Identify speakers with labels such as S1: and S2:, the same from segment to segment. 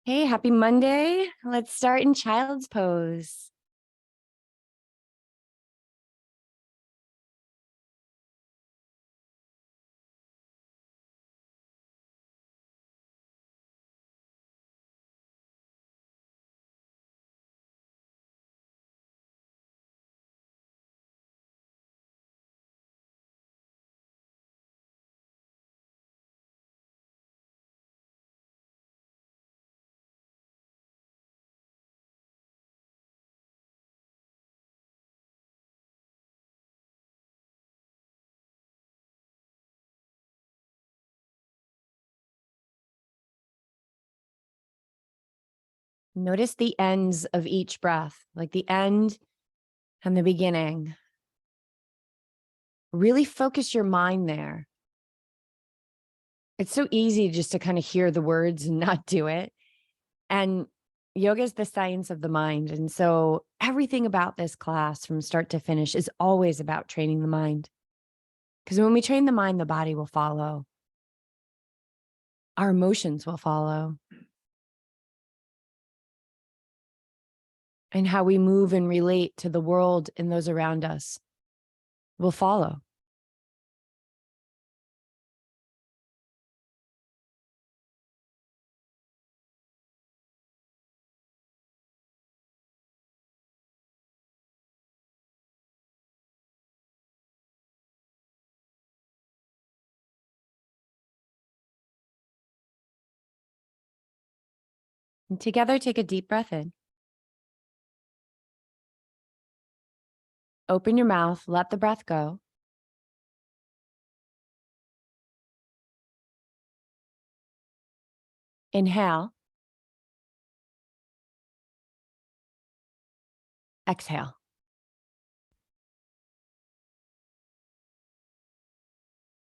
S1: Hey, happy Monday. Let's start in child's pose. Notice the ends of each breath, like the end and the beginning. Really focus your mind there. It's so easy just to kind of hear the words and not do it. And yoga is the science of the mind. And so everything about this class from start to finish is always about training the mind. Because when we train the mind, the body will follow. Our emotions will follow. And how we move and relate to the world and those around us will follow. And together, take a deep breath in. Open your mouth, let the breath go. Inhale. Exhale.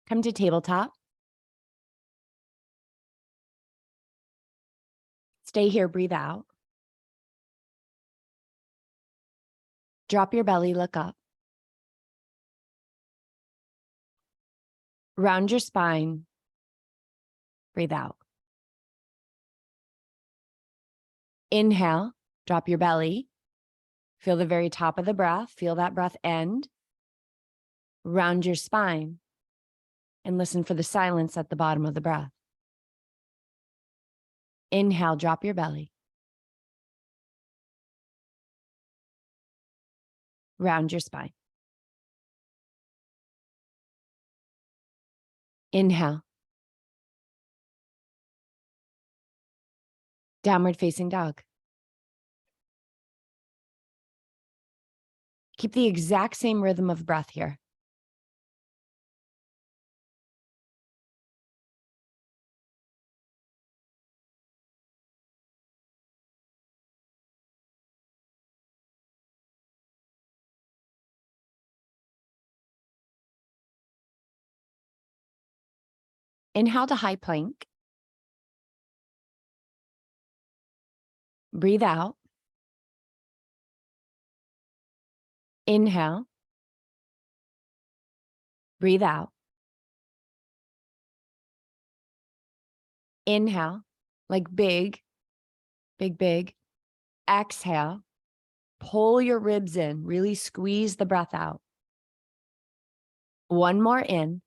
S1: Come to tabletop. Stay here, breathe out. Drop your belly, look up. Round your spine, breathe out. Inhale, drop your belly. Feel the very top of the breath. Feel that breath end. Round your spine and listen for the silence at the bottom of the breath. Inhale, drop your belly. Round your spine. Inhale. Downward facing dog. Keep the exact same rhythm of breath here. Inhale to high plank. Breathe out. Inhale. Breathe out. Inhale, like big, big, big. Exhale. Pull your ribs in. Really squeeze the breath out. One more in.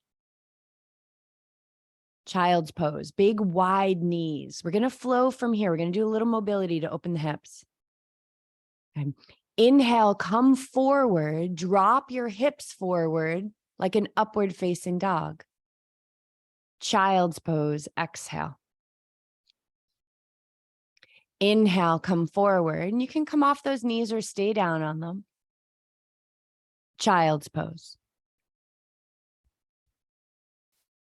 S1: Child's pose. Big, wide knees. We're going to flow from here. We're going to do a little mobility to open the hips. Okay. Inhale, come forward. Drop your hips forward like an upward facing dog. Child's pose. Exhale. Inhale, come forward. And you can come off those knees or stay down on them. Child's pose.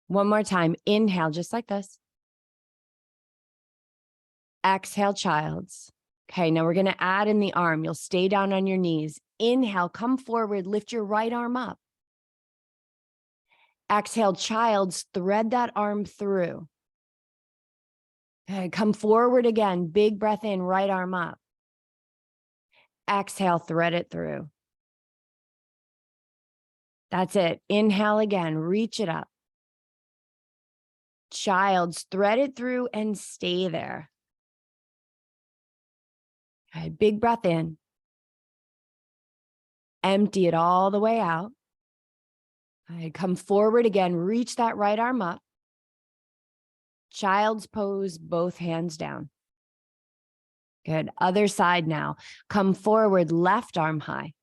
S1: One more time. Inhale, just like this. Exhale, child's. Okay, now we're going to add in the arm. You'll stay down on your knees. Inhale, come forward, lift your right arm up. Exhale, child's, thread that arm through. Okay, come forward again. Big breath in, right arm up. Exhale, thread it through. That's it. Inhale again, reach it up. Child's, thread it through and stay there. All right, big breath in. Empty it all the way out. All right, come forward again. Reach that right arm up. Child's pose, both hands down. Good. Other side now. Come forward, left arm high.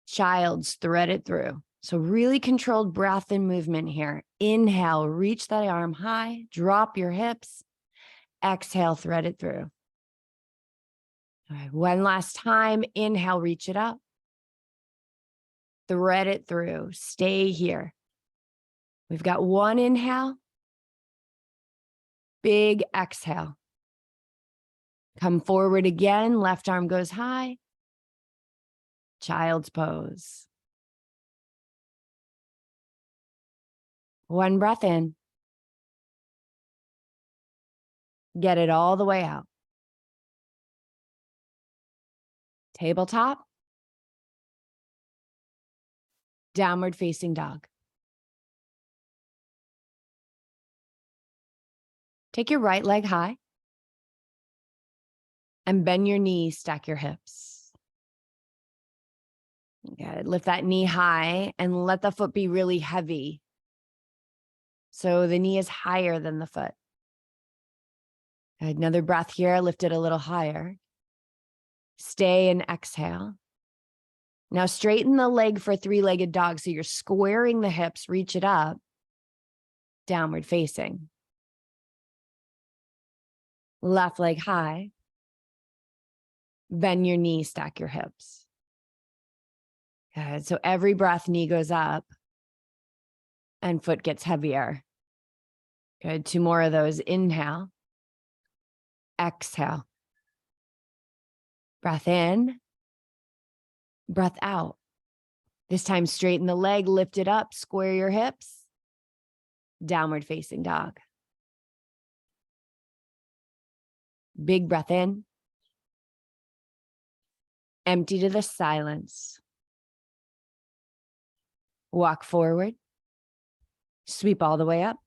S1: Child's, thread it through. So really controlled breath and movement here. Inhale, reach that arm high, drop your hips. Exhale, thread it through. All right, one last time. Inhale, reach it up. Thread it through. Stay here. We've got one inhale. Big exhale. Come forward again. Left arm goes high. Child's pose. One breath in. Get it all the way out. Tabletop. Downward facing dog. Take your right leg high and bend your knees, stack your hips. Good. Lift that knee high and let the foot be really heavy. So the knee is higher than the foot. Another breath here, lift it a little higher. Stay and exhale. Now straighten the leg for three-legged dog. So you're squaring the hips, reach it up, downward facing. Left leg high. Bend your knee, stack your hips. Good. So every breath, knee goes up and foot gets heavier. Good. Two more of those. Inhale. Exhale. Breath in. Breath out. This time, straighten the leg, lift it up, square your hips. Downward facing dog. Big breath in. Empty to the silence. Walk forward. Sweep all the way up.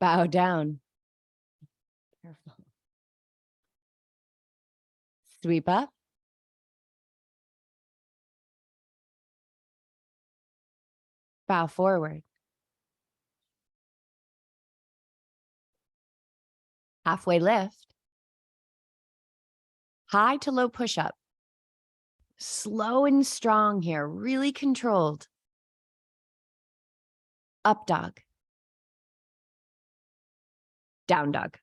S1: Bow down. Careful. Sweep up. Bow forward. Halfway lift. High to low push-up. Slow and strong here, really controlled. Up dog. Down dog.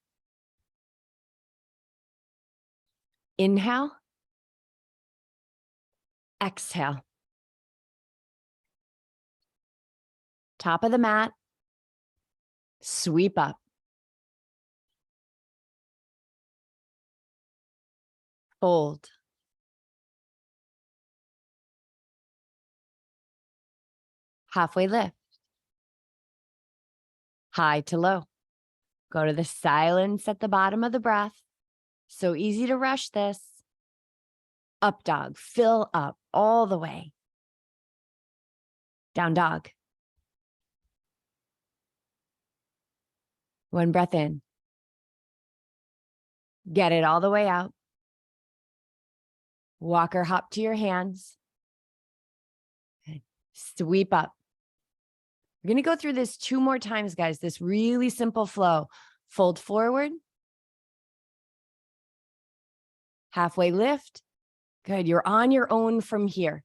S1: Inhale. Exhale. Top of the mat. Sweep up. Fold. Halfway lift. High to low. Go to the silence at the bottom of the breath. So easy to rush this. Up dog. Fill up all the way. Down dog. One breath in. Get it all the way out. Walk or hop to your hands. Sweep up. We're going to go through this 2 more times, guys. This really simple flow. Fold forward. Halfway lift. Good. You're on your own from here.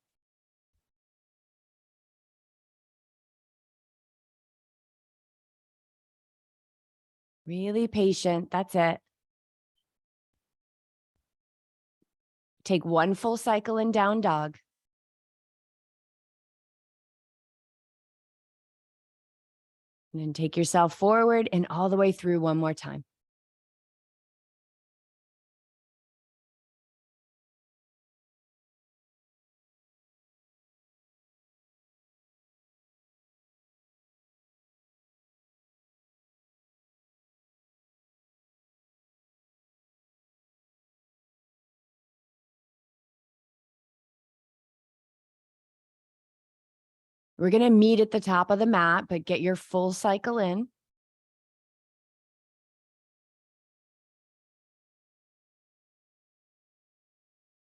S1: Really patient. That's it. Take one full cycle in down dog. And then take yourself forward and all the way through one more time. We're going to meet at the top of the mat, but get your full cycle in.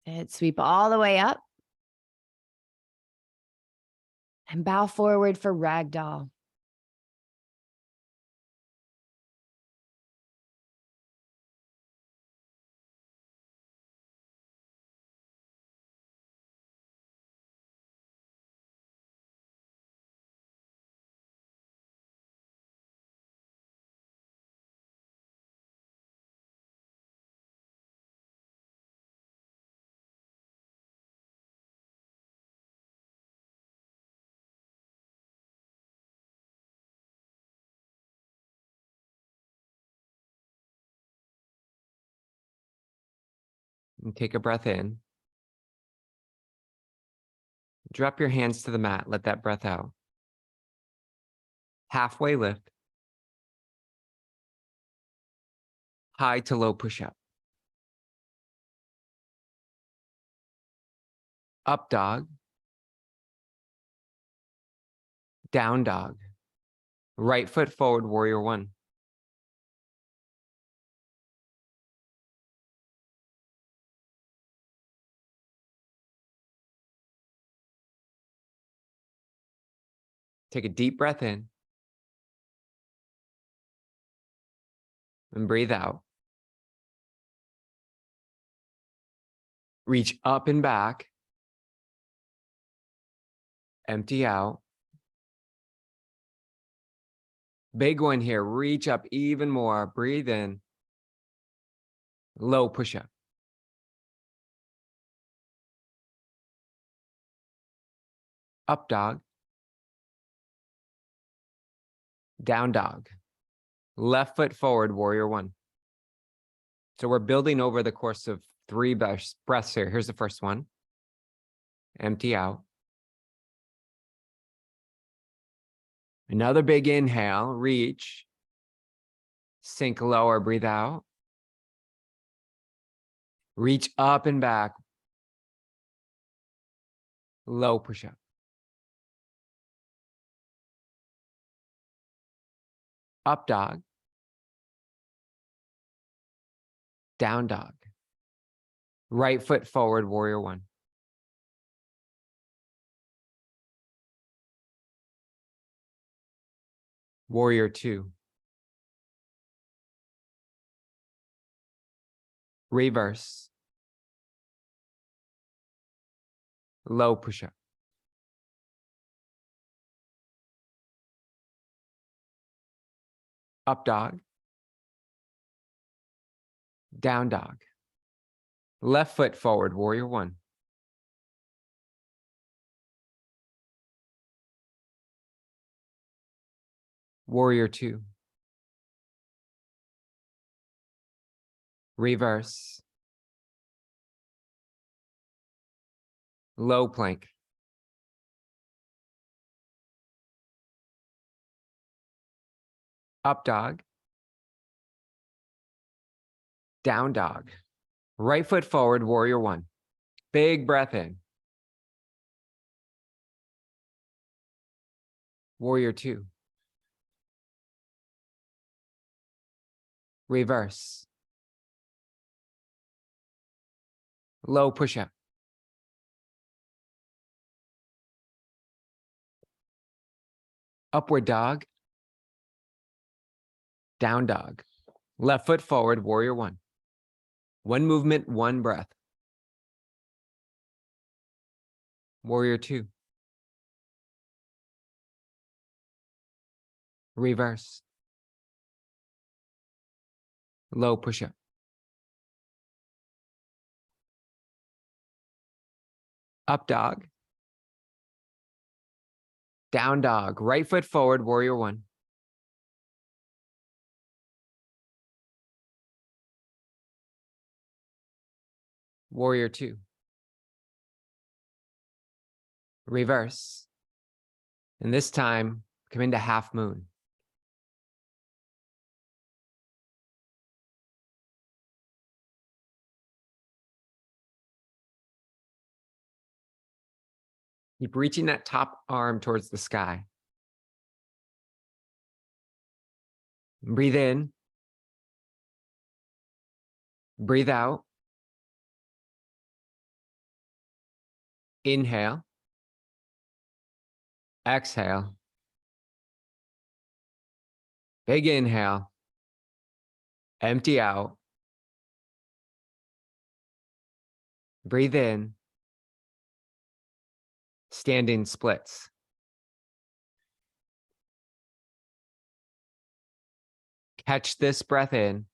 S1: And sweep all the way up. And bow forward for ragdoll.
S2: And take a breath in. Drop your hands to the mat. Let that breath out. Halfway lift. High to low push-up. Up dog. Down dog. Right foot forward, warrior one. Take a deep breath in. And breathe out. Reach up and back. Empty out. Big one here. Reach up even more. Breathe in. Low push-up. Up dog. Down dog. Left foot forward, warrior one. So we're building over the course of 3 breaths here. Here's the first one. Empty out. Another big inhale, reach. Sink lower, breathe out. Reach up and back. Low push-up. Up dog. Down dog. Right foot forward, warrior one. Warrior two. Reverse. Low push-up. Up dog. Down dog. Left foot forward, warrior one. Warrior two. Reverse. Low plank. Up dog. Down dog. Right foot forward, warrior one. Big breath in. Warrior two. Reverse. Low push-up. Upward dog. Down dog. Left foot forward, warrior one. One movement, one breath. Warrior two. Reverse. Low push-up. Up dog. Down dog. Right foot forward, warrior one. Warrior two. Reverse. And this time, come into half moon. Keep reaching that top arm towards the sky. Breathe in. Breathe out. Inhale. Exhale. Big inhale. Empty out. Breathe in. Standing splits. Catch this breath in.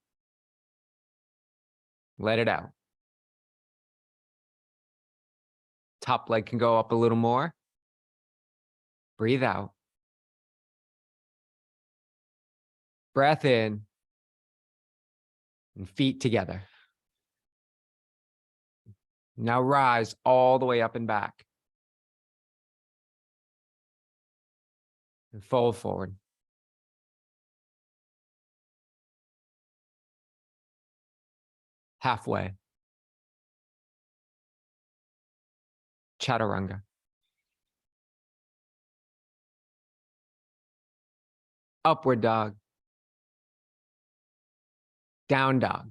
S2: Let it out. Top leg can go up a little more. Breathe out. Breath in. And feet together. Now rise all the way up and back. And fold forward. Halfway. Chaturanga. Upward dog. Down dog.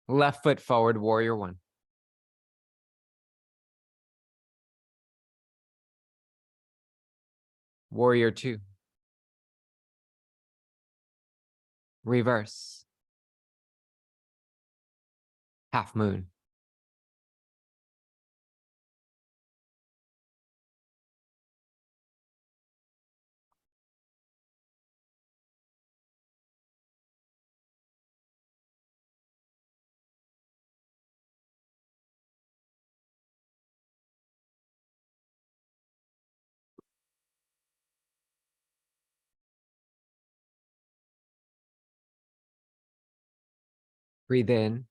S2: Left foot forward, warrior one. Warrior two. Reverse. Half moon. Breathe in.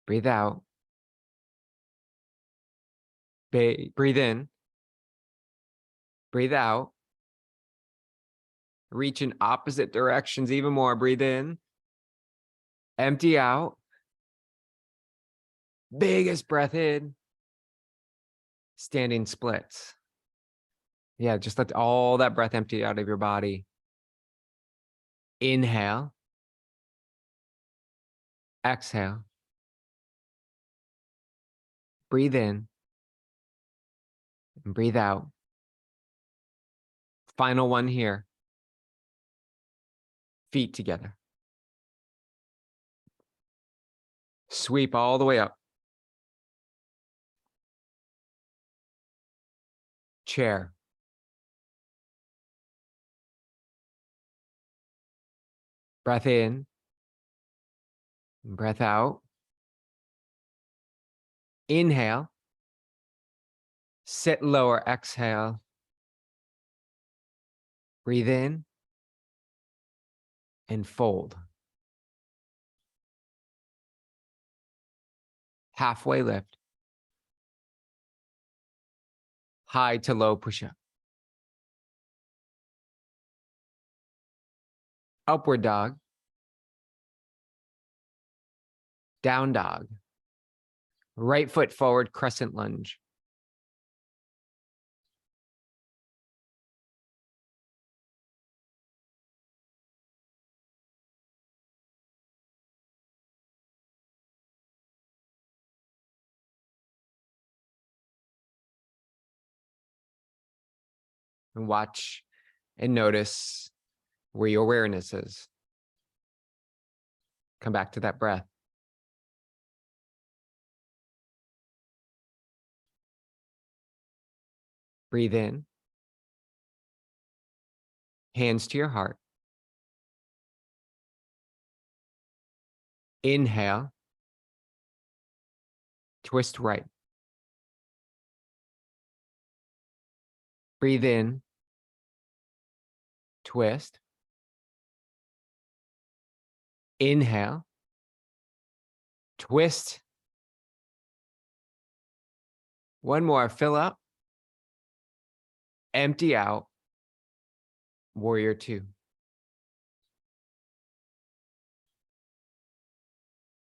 S2: Breathe out. Breathe in. Breathe out. Reach in opposite directions even more. Breathe in. Empty out. Biggest breath in. Standing splits. Yeah, just let all that breath empty out of your body. Inhale. Exhale. Breathe in. And breathe out. Final one here. Feet together. Sweep all the way up. Chair. Breath in. Breath out. Inhale. Sit lower. Exhale. Breathe in. And fold. Halfway lift. High to low push-up. Upward dog. Down dog. Right foot forward, crescent lunge. And watch and notice where your awareness is. Come back to that breath. Breathe in. Hands to your heart. Inhale. Twist right. Breathe in. Twist. Inhale. Twist. One more. Fill up. Empty out. Warrior two.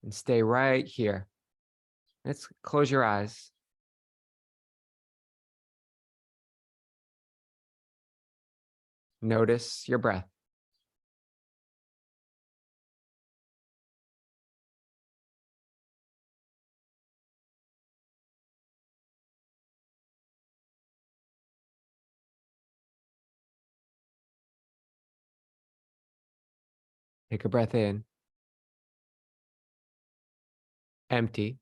S2: And stay right here. Let's close your eyes. Notice your breath. Take a breath in. Empty.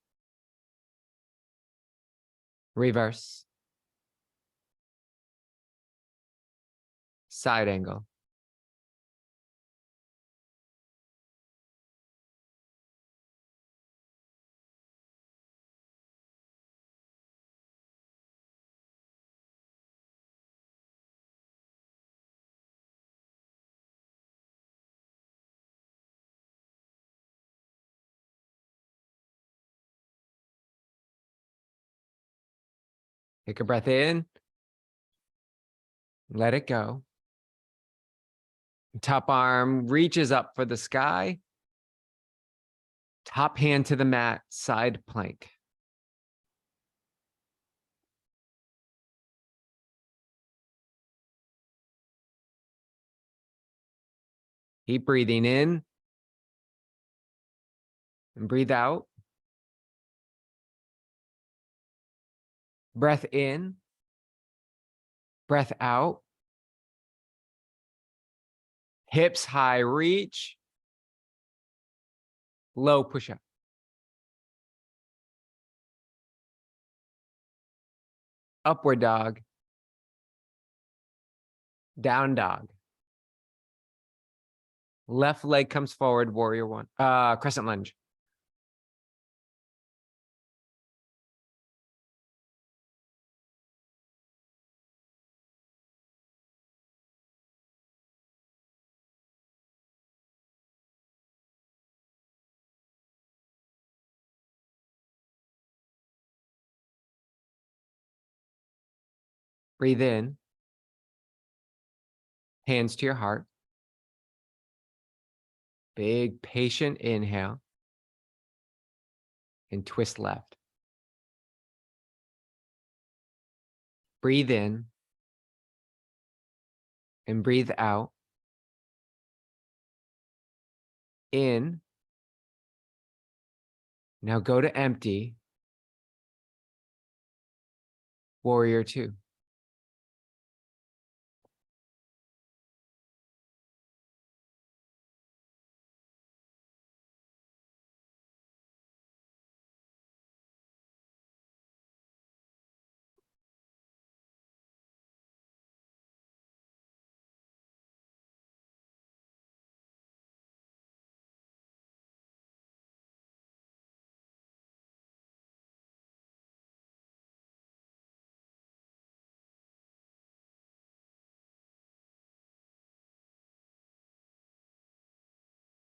S2: Reverse. Side angle. Take a breath in. Let it go. Top arm reaches up for the sky. Top hand to the mat, side plank. Keep breathing in and breathe out. Breath in, breath out. Hips high, reach. Low push up. Upward dog. Down dog. Left leg comes forward, warrior one. Crescent lunge. Breathe in. Hands to your heart. Big patient inhale. And twist left. Breathe in. And breathe out. In. Now go to empty. Warrior two.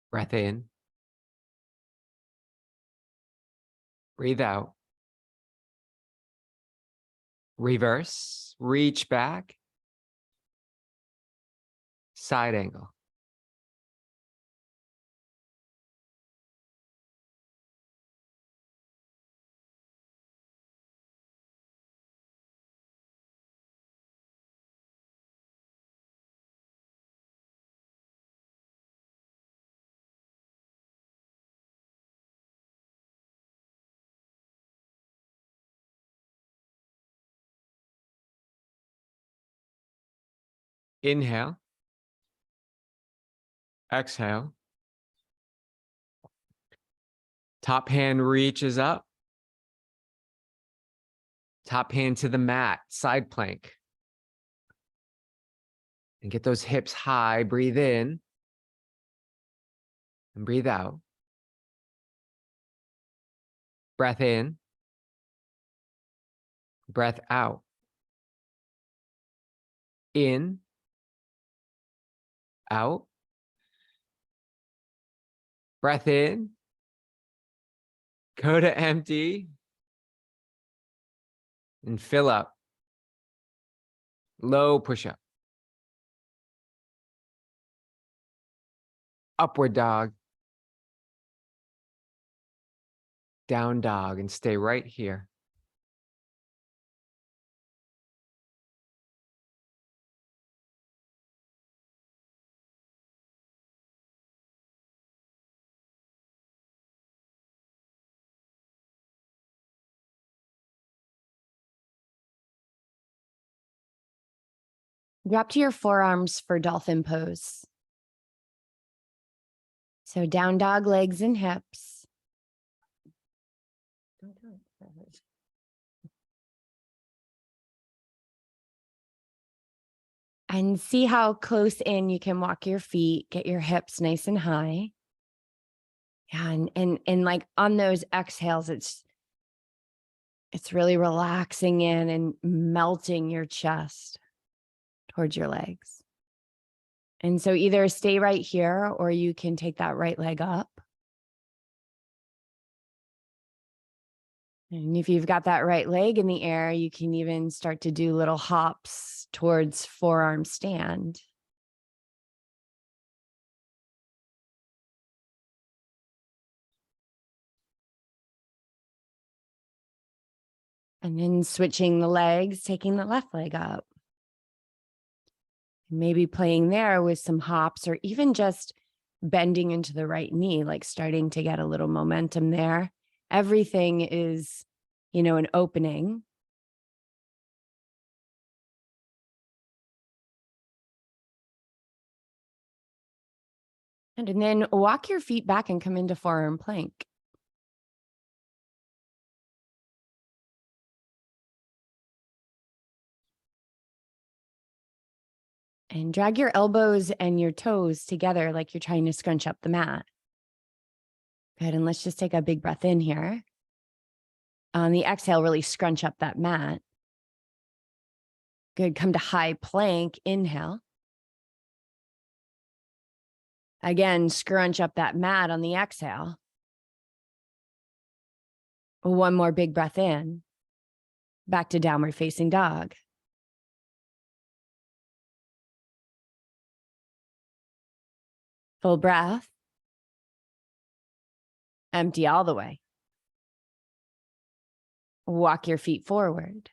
S2: Breath in. Breathe out. Reverse. Reach back. Side angle. Inhale. Exhale. Top hand reaches up. Top hand to the mat, side plank. And get those hips high. Breathe in. And breathe out. Breath in. Breath out. In. Out. Breath in. Go to empty. And fill up. Low push up. Upward dog. Down dog, and stay right here.
S1: Drop to your forearms for dolphin pose. So down dog, legs and hips. And see how close in you can walk your feet, get your hips nice and high. Yeah, and like on those exhales, it's really relaxing in and melting your chest towards your legs. And so either stay right here or you can take that right leg up. And if you've got that right leg in the air, you can even start to do little hops towards forearm stand. And then switching the legs, taking the left leg up. Maybe playing there with some hops or even just bending into the right knee, like starting to get a little momentum there. Everything is, an opening. And then walk your feet back and come into forearm plank. And drag your elbows and your toes together like you're trying to scrunch up the mat. Good, and let's just take a big breath in here. On the exhale, really scrunch up that mat. Good, come to high plank, inhale. Again, scrunch up that mat on the exhale. One more big breath in. Back to downward facing dog. Full breath. Empty all the way. Walk your feet forward.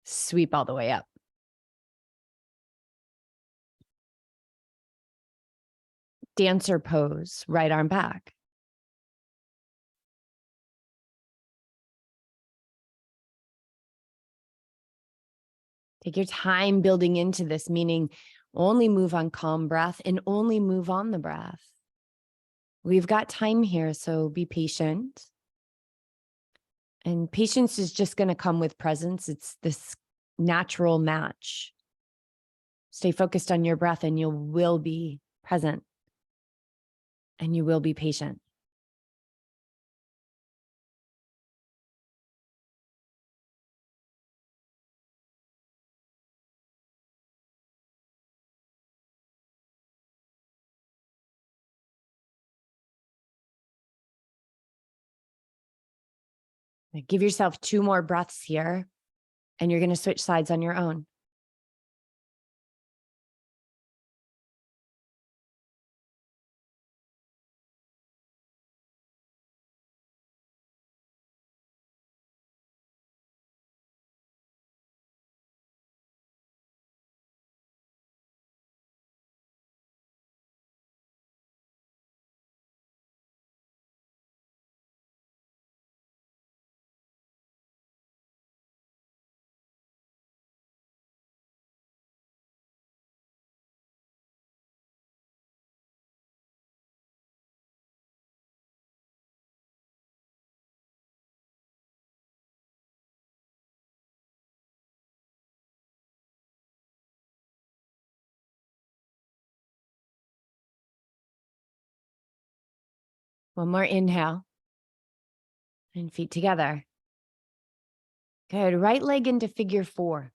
S1: Sweep all the way up. Dancer pose, right arm back. Take your time building into this, meaning only move on calm breath and only move on the breath. We've got time here, so be patient. And patience is just going to come with presence. It's this natural match. Stay focused on your breath and you will be present and you will be patient. Give yourself 2 more breaths here, and you're going to switch sides on your own. One more inhale. And feet together. Good. Right leg into figure 4.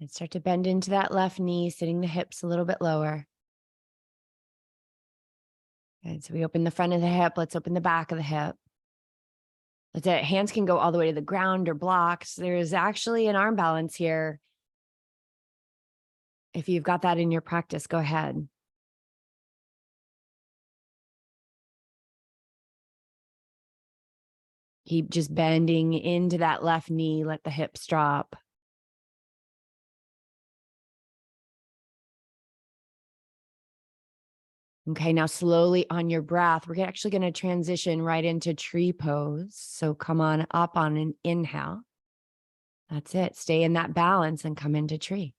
S1: And start to bend into that left knee, sitting the hips a little bit lower. Good. So we open the front of the hip. Let's open the back of the hip. That's it. Hands can go all the way to the ground or blocks. There's actually an arm balance here. If you've got that in your practice, go ahead. Keep just bending into that left knee. Let the hips drop. Okay, now slowly on your breath, we're actually going to transition right into tree pose. So come on up on an inhale. That's it. Stay in that balance and come into tree.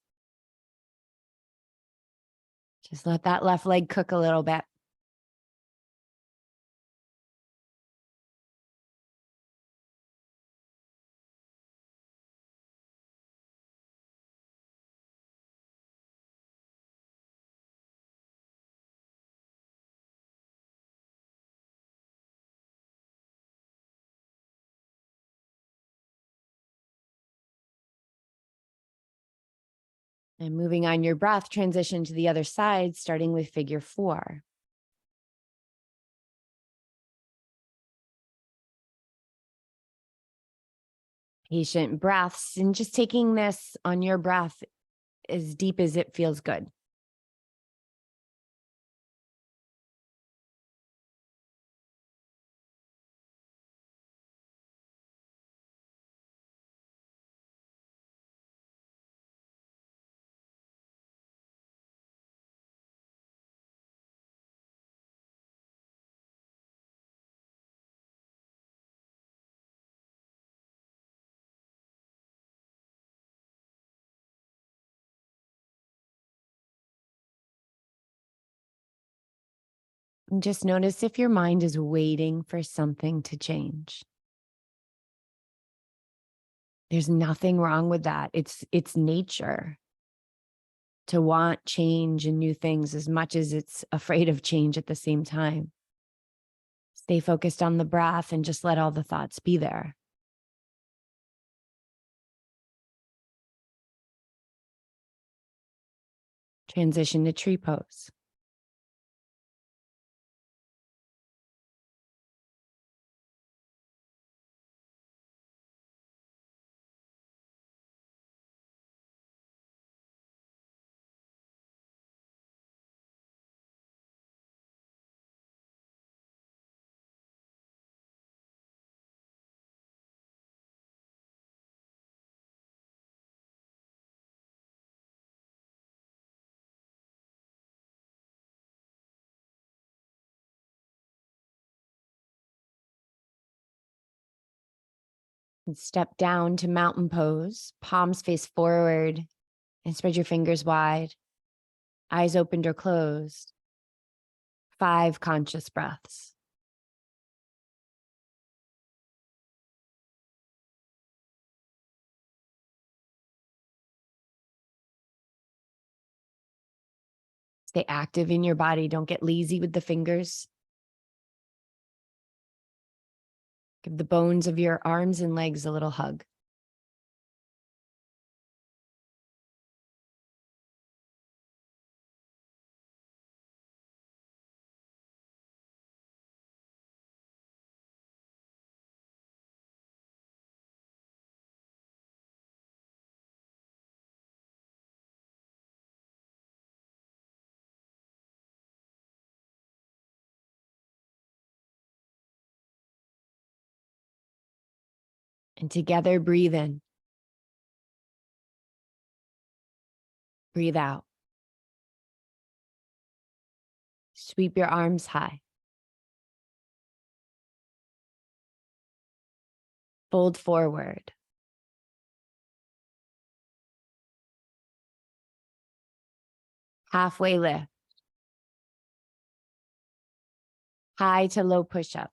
S1: Just let that left leg cook a little bit. And moving on your breath, transition to the other side, starting with figure 4. Patient breaths and just taking this on your breath as deep as it feels good. And just notice if your mind is waiting for something to change. There's nothing wrong with that. It's nature to want change and new things as much as it's afraid of change at the same time. Stay focused on the breath and just let all the thoughts be there. Transition to tree pose. And step down to mountain pose, palms face forward, and spread your fingers wide, eyes opened or closed. 5 conscious breaths. Stay active in your body. Don't get lazy with the fingers. Give the bones of your arms and legs a little hug. And together, breathe in. Breathe out. Sweep your arms high. Fold forward. Halfway lift. High to low push-up.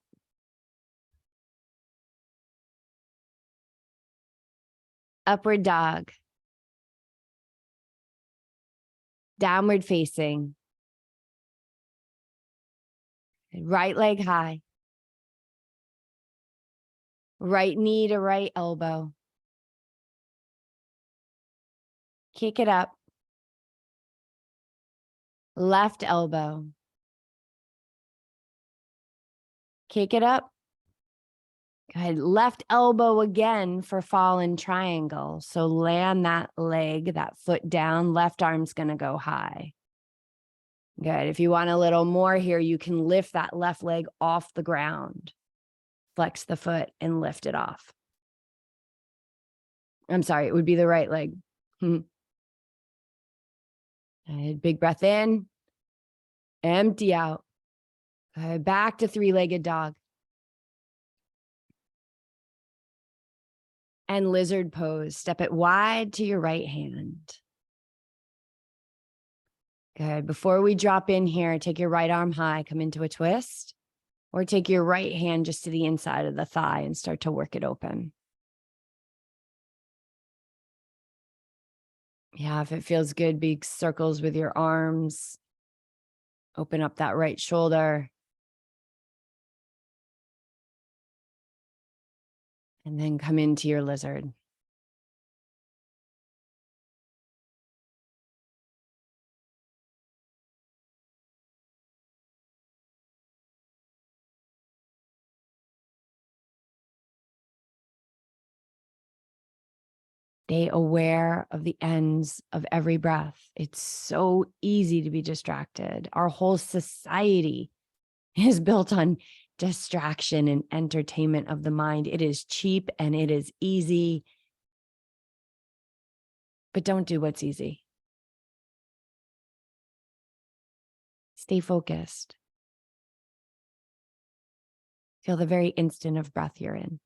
S1: Upward dog. Downward facing. Right leg high. Right knee to right elbow. Kick it up. Left elbow. Kick it up. Good. Left elbow again for fallen triangle. So land that leg, that foot down. Left arm's going to go high. Good. If you want a little more here, you can lift that left leg off the ground. Flex the foot and lift it off. I'm sorry, it would be the right leg. Good. Big breath in. Empty out. Okay, back to three-legged dog. And lizard pose. Step it wide to your right hand. Good. Before we drop in here, take your right arm high, come into a twist, or take your right hand just to the inside of the thigh and start to work it open. Yeah, if it feels good, big circles with your arms. Open up that right shoulder. And then come into your lizard. Stay aware of the ends of every breath. It's so easy to be distracted. Our whole society is built on distraction and entertainment of the mind. It is cheap and it is easy, but don't do what's easy. Stay focused. Feel the very instant of breath you're in.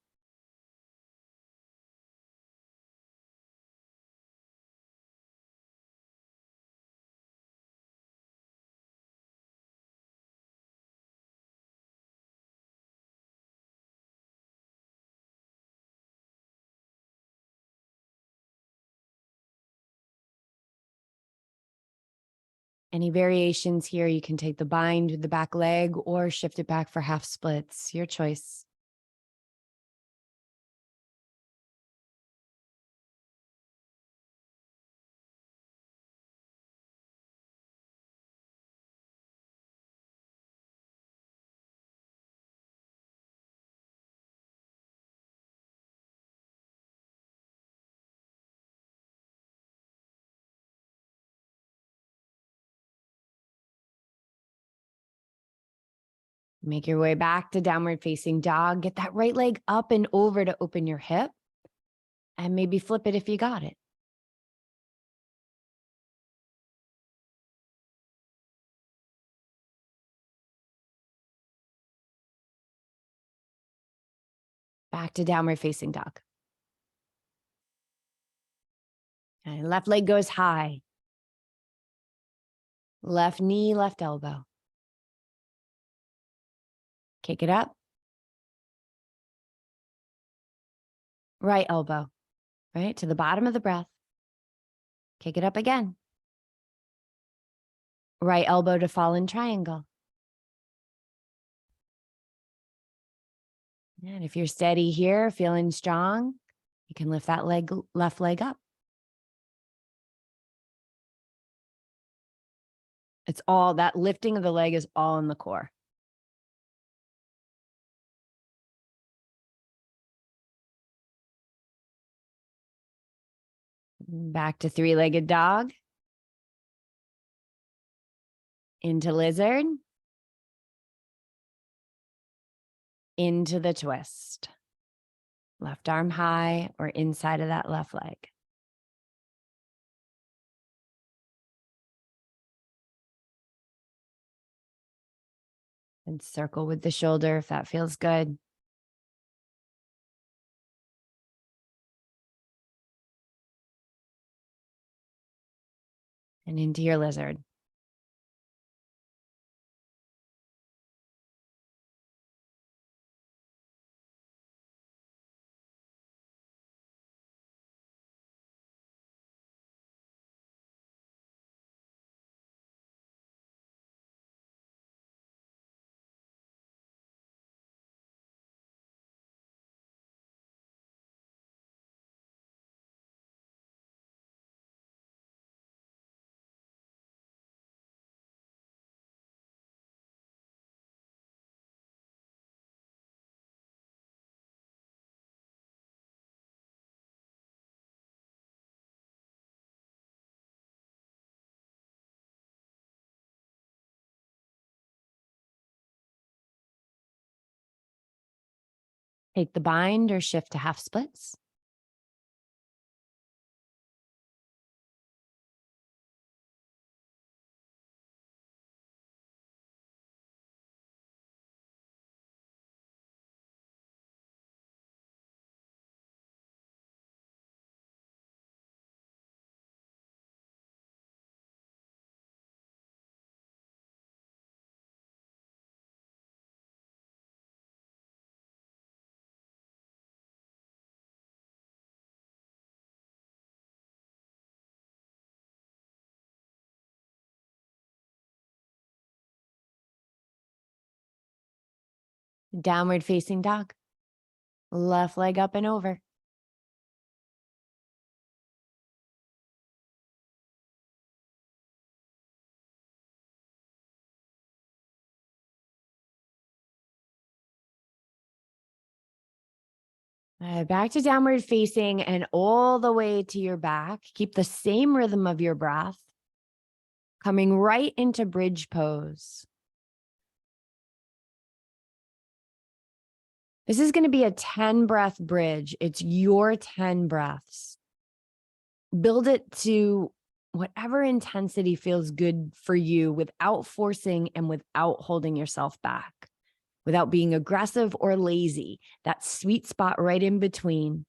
S1: Any variations here, you can take the bind with the back leg or shift it back for half splits. Your choice. Make your way back to downward facing dog. Get that right leg up and over to open your hip. And maybe flip it if you got it. Back to downward facing dog. Okay, left leg goes high. Left knee, left elbow. Kick it up. Right elbow, right to the bottom of the breath. Kick it up again. Right elbow to fallen triangle. And if you're steady here, feeling strong, you can lift that left leg up. It's all that lifting of the leg is all in the core. Back to three-legged dog. Into lizard. Into the twist. Left arm high or inside of that left leg. And circle with the shoulder if that feels good. And into your lizard. Take the bind or shift to half splits. Downward facing dog. Left leg up and over. Back to downward facing and all the way to your back. Keep the same rhythm of your breath. Coming right into bridge pose. This is going to be a 10 breath bridge. It's your 10 breaths. Build it to whatever intensity feels good for you without forcing and without holding yourself back, without being aggressive or lazy. That sweet spot right in between.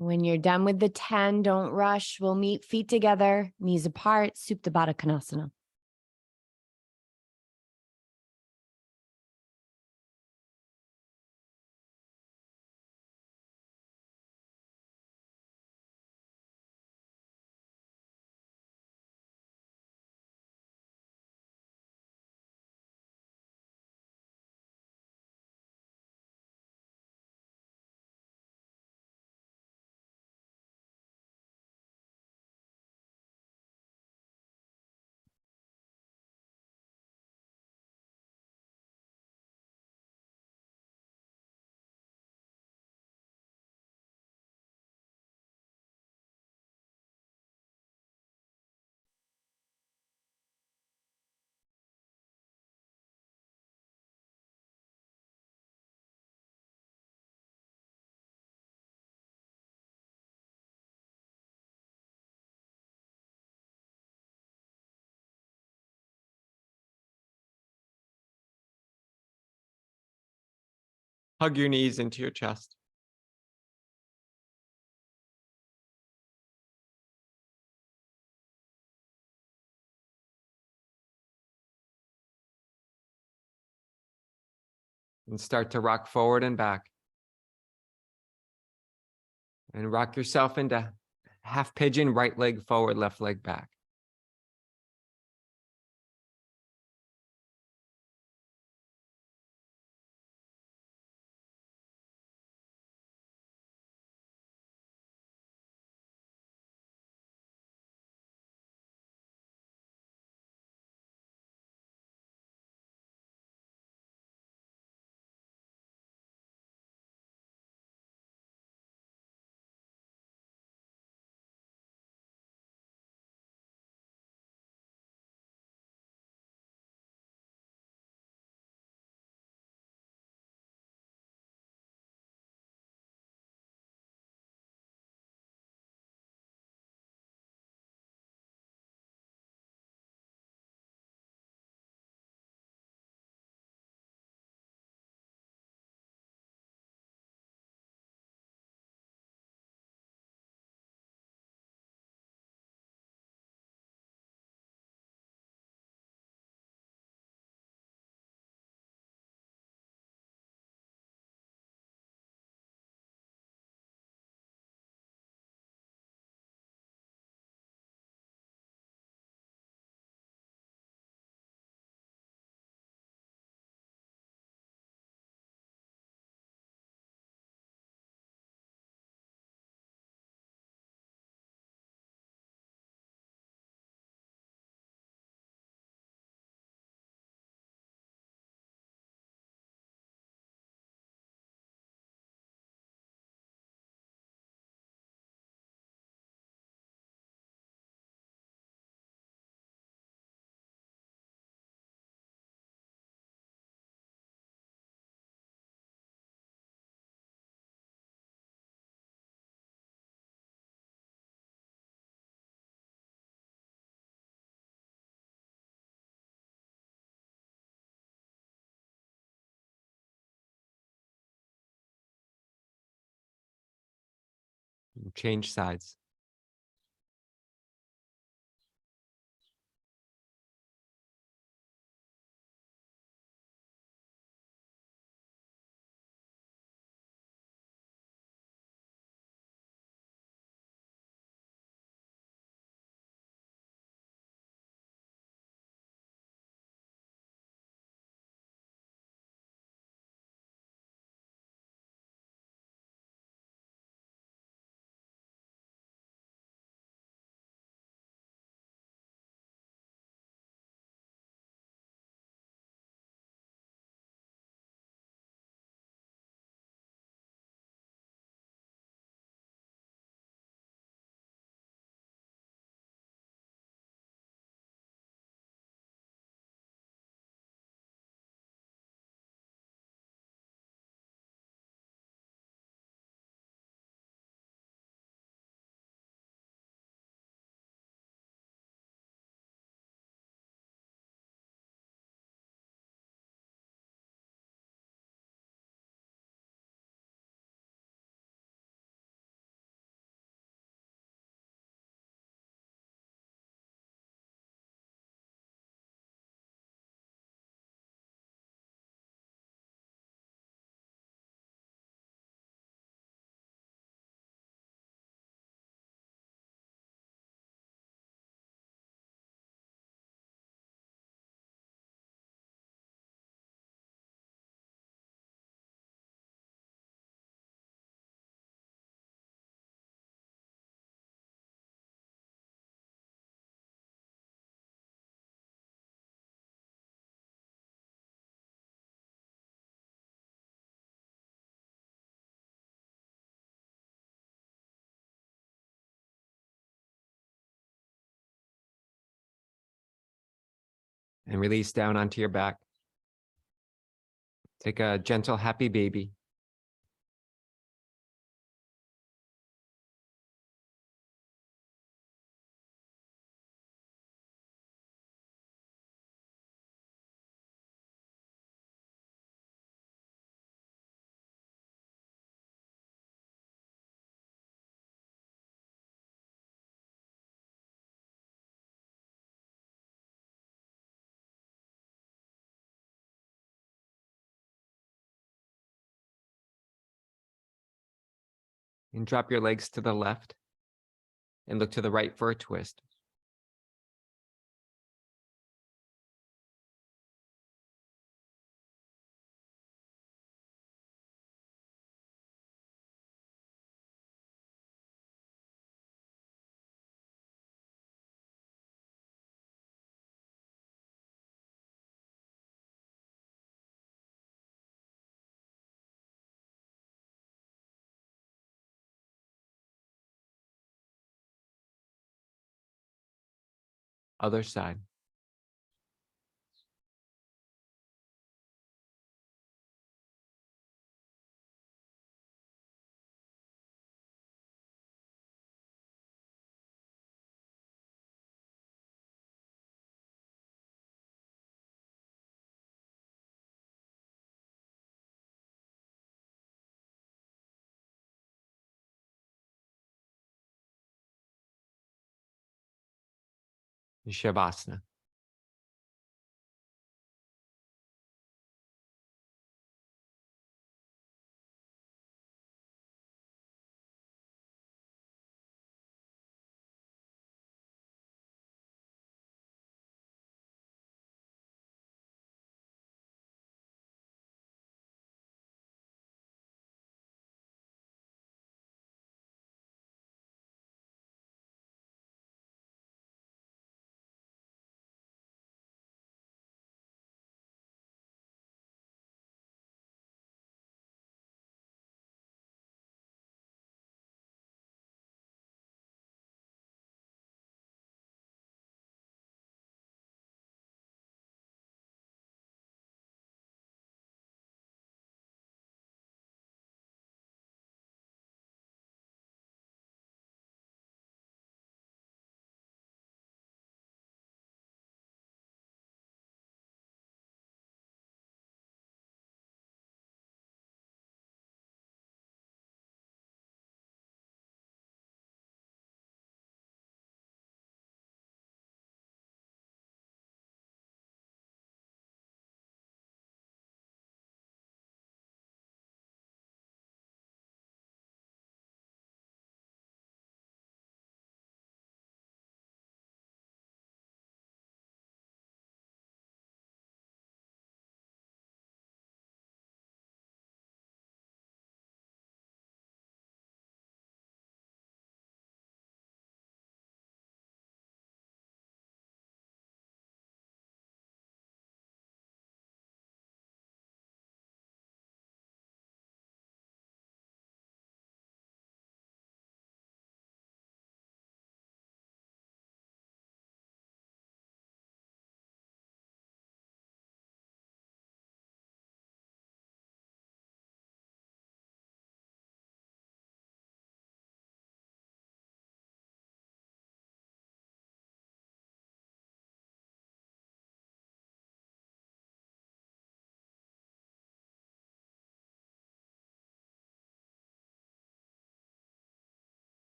S1: When you're done with the 10, don't rush. We'll meet feet together, knees apart, Supta Baddha Konasana.
S2: Hug your knees into your chest. And start to rock forward and back. And rock yourself into half pigeon, right leg forward, left leg back. Change sides. And release down onto your back. Take a gentle, happy baby. And drop your legs to the left and look to the right for a twist. Other side. Shavasana.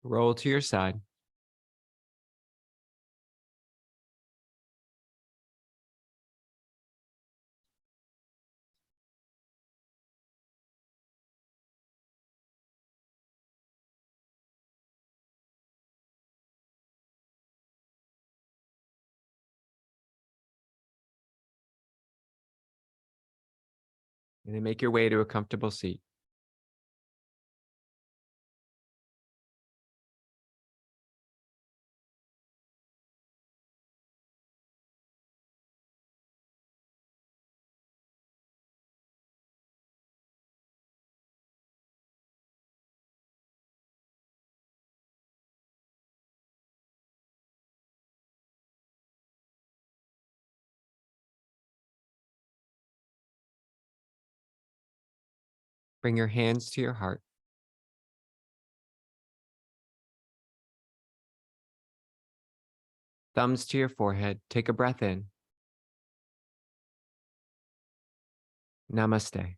S2: Roll to your side. And then make your way to a comfortable seat. Bring your hands to your heart. Thumbs to your forehead. Take a breath in. Namaste.